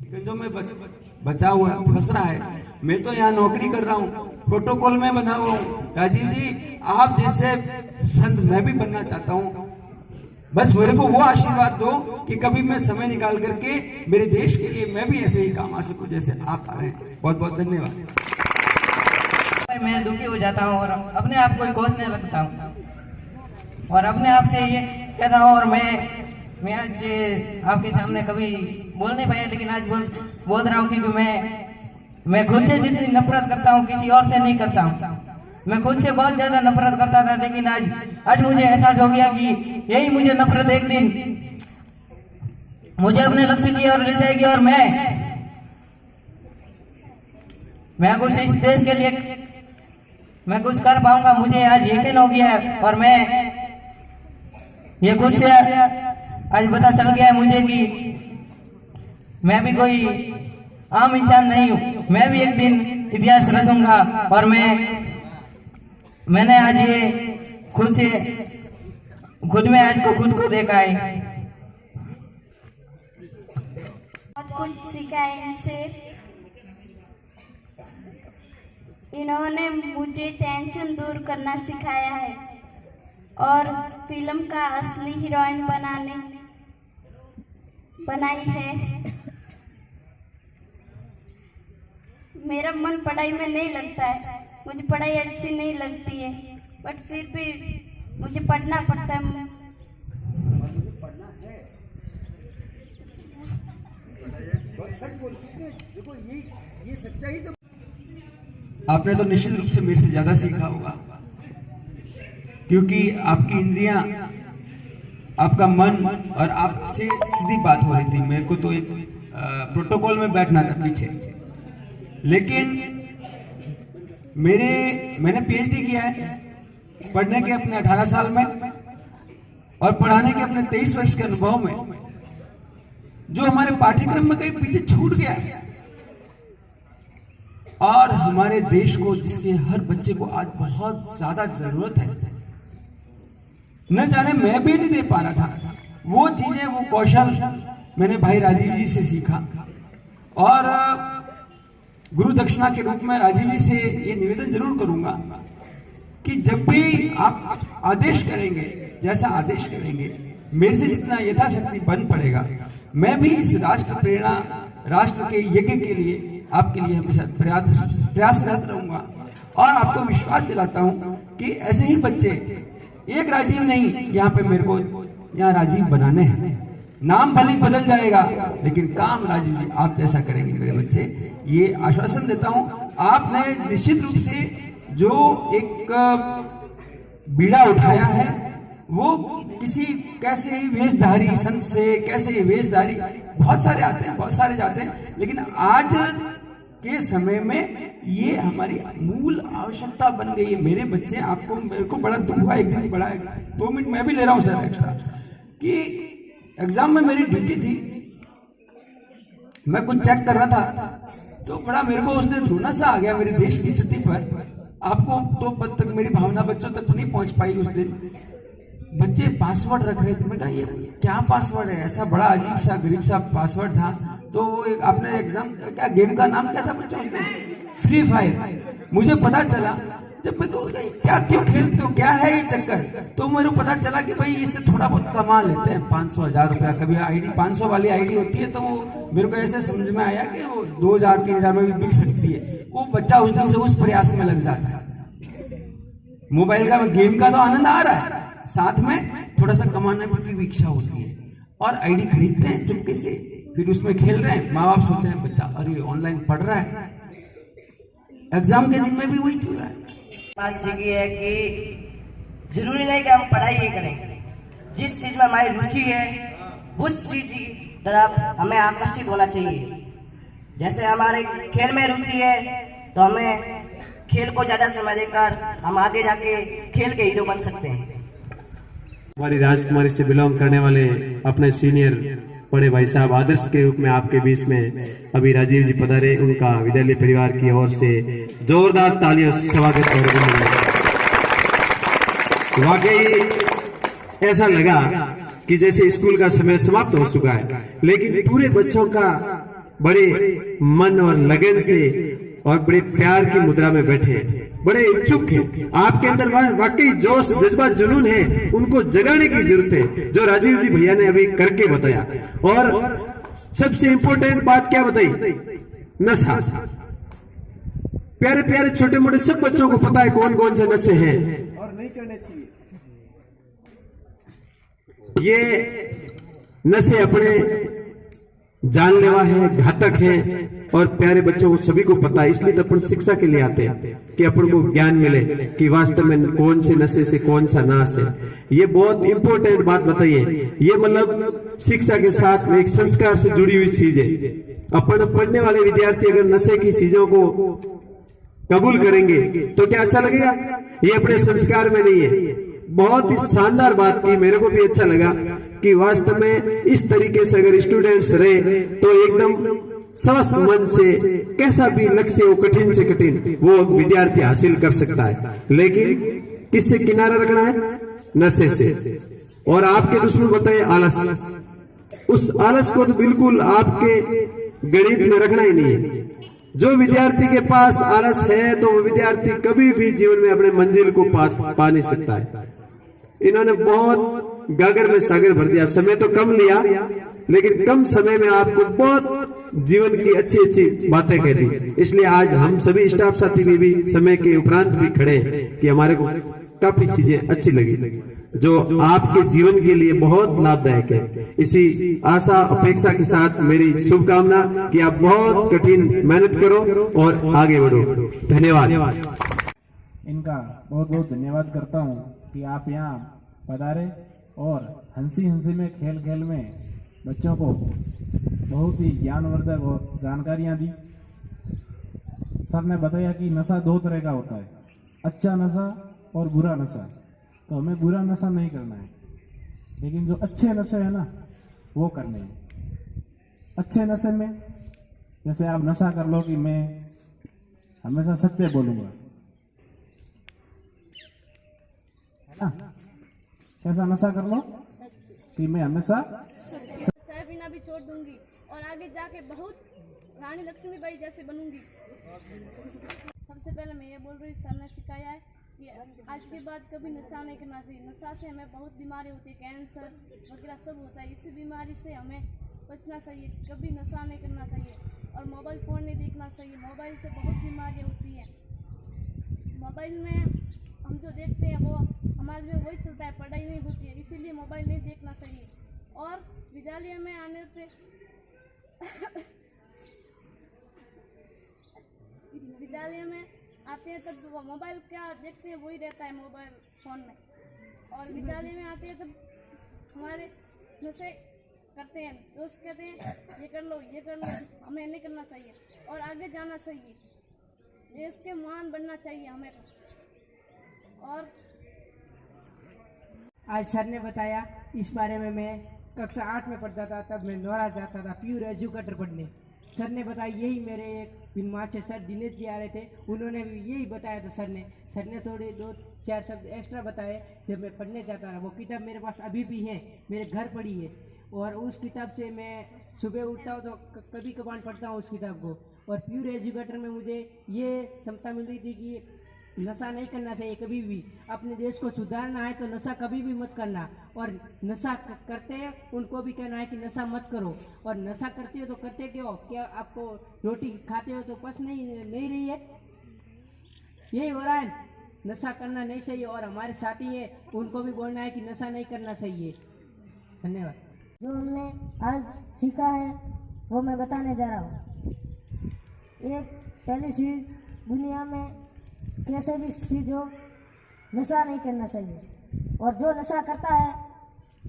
शिकंजों में बचा हुआ फंस रहा है। मैं तो यहाँ नौकरी कर रहा हूँ, प्रोटोकॉल में बना हुआ हूँ। राजीव जी, आप जैसे संत मैं भी बनना चाहता हूँ। बस मेरे को वो आशीर्वाद दो कि कभी मैं समय निकाल करके मेरे देश के लिए मैं भी ऐसे ही काम आ सकूं जैसे आप आ रहे हैं। बहुत बहुत धन्यवाद। मैं दुखी हो जाता हूँ और अपने आप को कोसने लगता हूँ और अपने आप से ये कहता हूँ। और मैं आज आपके सामने कभी बोल नहीं पाया, लेकिन आज बोल रहा हूँ क्योंकि मैं खुद से जितनी नफरत करता हूँ किसी और से नहीं करता हूँ। मैं खुद से बहुत ज्यादा नफरत करता था, लेकिन आज मुझे एहसास हो गया कि यही मुझे नफरत एक दिन मुझे अपने लक्ष्य की ओर ले जाएगी और मैं कुछ इस देश के लिए मैं कुछ कर पाऊंगा। मुझे आज यकीन हो गया है और मैं ये खुद से आज पता चल गया है मुझे कि मैं भी कोई आम इंसान नहीं हूँ। मैं भी एक दिन इतिहास रचूंगा और मैंने आज ये खुद में आज खुद को देखा है। बहुत कुछ सीखा है इनसे। इन्होंने मुझे टेंशन दूर करना सिखाया है और फिल्म का असली हीरोइन बनाई है। मेरा मन पढ़ाई में नहीं लगता है, मुझे पढ़ाई अच्छी नहीं लगती है, बट फिर भी मुझे पढ़ना पड़ता है। आपने तो निश्चित रूप से मेरे से ज्यादा सीखा होगा, क्योंकि आपकी इंद्रियां, आपका मन और आपसे सीधी बात हो रही थी। मेरे को तो एक प्रोटोकॉल में बैठना था पीछे, लेकिन मैंने पीएचडी किया है पढ़ने के अपने 18 साल में और पढ़ाने के अपने 23 वर्ष के अनुभव में। जो हमारे पाठ्यक्रम में कहीं पीछे छूट गया है और हमारे देश को, जिसके हर बच्चे को आज बहुत ज्यादा जरूरत है, न जाने मैं भी नहीं दे पा रहा था वो चीजें, वो कौशल मैंने भाई राजीव जी से सीखा। और गुरु दक्षिणा के रूप में राजीव जी से ये निवेदन जरूर करूंगा कि जब भी आप आदेश करेंगे, जैसा आदेश करेंगे, मेरे से जितना यथाशक्ति बन पड़ेगा, मैं भी इस राष्ट्र प्रेरणा, राष्ट्र के यज्ञ के लिए आपके लिए हमेशा प्रयासरत रहूंगा। और आपको विश्वास दिलाता हूं कि ऐसे ही बच्चे, एक राजीव नहीं, यहाँ पे मेरे को यहाँ राजीव बनाने हैं। नाम भले ही बदल जाएगा, लेकिन काम राजीव जी आप जैसा करेंगे मेरे बच्चे, ये आश्वासन देता हूं। आपने निश्चित रूप से जो एक बीड़ा उठाया है, वो किसी कैसे ही वेशधारी संत से, कैसे ही वेशधारी, बहुत सारे आते हैं, बहुत सारे जाते हैं, लेकिन आज के समय में ये हमारी मूल आवश्यकता बन गई है। मेरे बच्चे, आपको, मेरे को बड़ा दुख हुआ एक दिन, बड़ा 2 मिनट मैं भी ले रहा हूं सर एक्स्ट्रा, कि एग्जाम में मेरी ड्यूटी थी, मैं कुछ चेक कर रहा था, तो बड़ा मेरे को उस दिन रोना सा आ गया मेरे देश की स्थिति पर। आपको तो पद तक मेरी भावना बच्चों तक नहीं पहुंच पाई उस दिन। बच्चे पासवर्ड रख रहे थे, मैं कहा ये क्या पासवर्ड है, ऐसा बड़ा अजीब सा गरीब सा पासवर्ड था। तो एक आपने एग्जाम, क्या गेम का नाम क्या था बच्चों, फ्री फायर। मुझे पता चला जब मैं, तो क्या क्यों खेलते हो, क्या है ये चक्कर, तो मेरे को पता चला कि भाई इससे थोड़ा बहुत कमा लेते हैं, 500-1000 रुपया। कभी आईडी 500 वाली आईडी होती है, तो वो मेरे को ऐसे समझ में आया कि वो 2000-3000 में भी बिक सकती है। वो बच्चा उस दिन से उस प्रयास में लग जाता है। मोबाइल का, गेम का तो आनंद आ रहा है, साथ में थोड़ा सा कमाने की भी इच्छा होती है, और आईडी खरीदते हैं चुपके से, फिर उसमें खेल रहे हैं। माँ बाप सोचते हैं बच्चा अरे ऑनलाइन पढ़ रहा है, एग्जाम के दिन में भी वही चल रहा है। बात सीखी है कि जरूरी नहीं कि हम पढ़ाई ही करें, जिस चीज में हमारी रुचि है उस चीज की तरफ हमें आकर्षित होना चाहिए। जैसे हमारे खेल में रुचि है तो हमें खेल को ज्यादा समय देकर हम आगे जाके खेल के हीरो बन सकते हैं। हमारी राजकुमारी से बिलोंग करने वाले अपने सीनियर बड़े भाई साहब आदर्श के रूप में आपके बीच में अभी राजीव जी पधारे, उनका विद्यालय परिवार की ओर से जोरदार तालियों से स्वागत करेंगे। वाकई ऐसा लगा कि जैसे स्कूल का समय समाप्त हो चुका है, लेकिन पूरे बच्चों का बड़े मन और लगन से और बड़े प्यार की मुद्रा में बैठे हैं, बड़े इच्छुक हैं। आपके अंदर वाकई जोश, जज्बा, जुनून है, उनको जगाने की जरूरत है, जो राजीव जी भैया ने अभी करके बताया। और सबसे इंपॉर्टेंट बात क्या बताई? नशा। प्यारे प्यारे छोटे मोटे सब बच्चों को पता है कौन कौन से नशे हैं और नहीं करने चाहिए। ये नशे अपने जानलेवा है, घातक है, और प्यारे बच्चों को सभी को पता है। इसलिए तो अपन शिक्षा के लिए आते हैं कि अपन को ज्ञान मिले कि वास्तव में कौन से नशे से कौन सा नाश है। ये बहुत इंपॉर्टेंट बात बताइए। ये मतलब शिक्षा के साथ में एक संस्कार से जुड़ी हुई चीज है। अपन पढ़ने वाले विद्यार्थी अगर नशे की चीजों को कबूल करेंगे तो क्या अच्छा लगेगा? ये अपने संस्कार में नहीं है। बहुत ही शानदार बात की, मेरे को भी अच्छा लगा कि वास्तव में इस तरीके से अगर स्टूडेंट्स रहे तो एकदम स्वस्थ मन से कैसा भी लक्ष्य हो, कठिन से कठिन, वो विद्यार्थी हासिल कर सकता है। लेकिन किससे किनारा रखना है? नशे से। और आपके दुश्मन बताए आलस। उस आलस को तो बिल्कुल आपके गणित में रखना ही नहीं है। जो विद्यार्थी के पास आलस है तो वो विद्यार्थी कभी भी जीवन में अपने मंजिल को पा नहीं सकता है। इन्होंने बहुत गागर में सागर भर दिया। समय तो कम लिया, लेकिन कम समय में आपको बहुत जीवन की अच्छी अच्छी बातें कह दी। इसलिए आज हम सभी स्टाफ साथी भी समय के उपरांत भी खड़े हैं कि हमारे को काफी चीजें अच्छी लगी जो आपके जीवन के लिए बहुत लाभदायक है। इसी आशा अपेक्षा के साथ मेरी शुभकामना कि आप बहुत कठिन मेहनत करो और आगे बढ़ो। धन्यवाद। इनका बहुत बहुत धन्यवाद करता हूँ कि आप यहाँ पधारे और हंसी हंसी में, खेल खेल में बच्चों को बहुत ही ज्ञानवर्धक और जानकारियाँ दी। सर ने बताया कि नशा दो तरह का होता है, अच्छा नशा और बुरा नशा। तो हमें बुरा नशा नहीं करना है, लेकिन जो अच्छे नशे है ना वो करने हैं। अच्छे नशे में जैसे आप नशा कर लो कि मैं हमेशा सत्य बोलूंगा, है ना? कैसा नशा कर लो कि मैं हमेशा चाय पीना भी छोड़ दूंगी और आगे जाके बहुत रानी लक्ष्मीबाई जैसे बनूंगी। सबसे पहले मैं ये बोल रही हूँ, सर ने सिखाया है कि आज के बाद कभी नशा नहीं करना चाहिए। नशा से हमें बहुत बीमारी होती है, कैंसर वगैरह सब होता है। इसी बीमारी से हमें बचना चाहिए, कभी नशा नहीं करना चाहिए और मोबाइल फ़ोन नहीं देखना चाहिए। मोबाइल से बहुत बीमारियाँ होती हैं। मोबाइल में हम जो देखते हैं वो हमारे में वही चलता है, पढ़ाई नहीं होती है, इसीलिए मोबाइल नहीं देखना चाहिए। और विद्यालय में आने से विद्यालय में आते हैं तब वो मोबाइल क्या देखते हैं वही रहता है मोबाइल फ़ोन में। और विद्यालय में आते हैं तब हमारे नशे करते हैं, दोस्त कहते हैं ये कर लो ये कर लो, हमें नहीं करना चाहिए और आगे जाना चाहिए, देश के महान बनना चाहिए हमें। और आज सर ने बताया इस बारे में। मैं कक्षा 8 में पढ़ता था, तब मैं नौरा जाता था प्योर एजुकेटर पढ़ने। सर ने बताया, यही मेरे एक पिनमार से सर दिनेश जी आ रहे थे, उन्होंने भी यही बताया था। सर ने थोड़े 2-4 शब्द एक्स्ट्रा बताए जब मैं पढ़ने जाता था। वो किताब मेरे पास अभी भी है, मेरे घर पड़ी है और उस किताब से मैं सुबह उठता हूँ तो कभी कभार पढ़ता हूँ उस किताब को। और प्योर एजुकेटर में मुझे ये क्षमता मिल रही थी कि नशा नहीं करना चाहिए कभी भी। अपने देश को सुधारना है तो नशा कभी भी मत करना, और नशा करते हैं उनको भी कहना है कि नशा मत करो। और नशा करते हो तो करते क्यों? क्या आपको रोटी खाते हो तो पच नहीं रही है? यही हो रहा है, नशा करना नहीं चाहिए। और हमारे साथी हैं उनको भी बोलना है कि नशा नहीं करना चाहिए। धन्यवाद। जो हमने आज सीखा है वो मैं बताने जा रहा हूँ। एक पहली चीज़, दुनिया में कैसे भी चीज़ हो, नशा नहीं करना चाहिए। और जो नशा करता है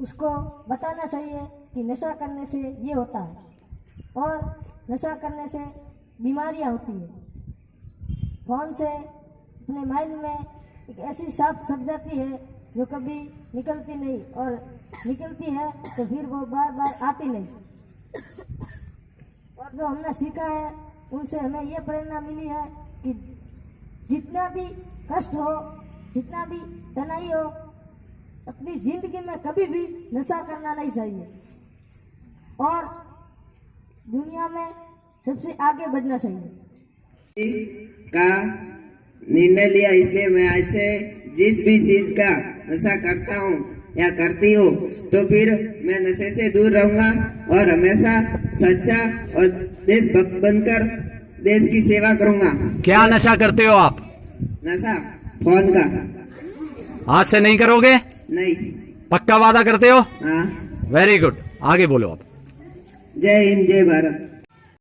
उसको बताना चाहिए कि नशा करने से ये होता है और नशा करने से बीमारियां होती है। फोन से अपने माइंड में एक ऐसी सांप सट जाती है जो कभी निकलती नहीं, और निकलती है तो फिर वो बार बार आती नहीं। और जो हमने सीखा है उनसे हमें ये प्रेरणा मिली है कि जितना भी कष्ट हो, जितना भी तनाई हो, अपनी जिंदगी में कभी भी नशा करना नहीं चाहिए। और दुनिया में सबसे आगे बढ़ना चाहिए। का निर्णय लिया, इसलिए मैं आज से जिस भी चीज का नशा करता हूँ या करती हूँ तो फिर मैं नशे से दूर रहूंगा और हमेशा सच्चा और देशभक्त बनकर देश की सेवा करूंगा। क्या नशा करते हो आप? नशा फोन का। आज से नहीं करोगे? नहीं। पक्का वादा करते हो? हाँ। वेरी गुड, आगे बोलो आप। जय हिंद, जय भारत।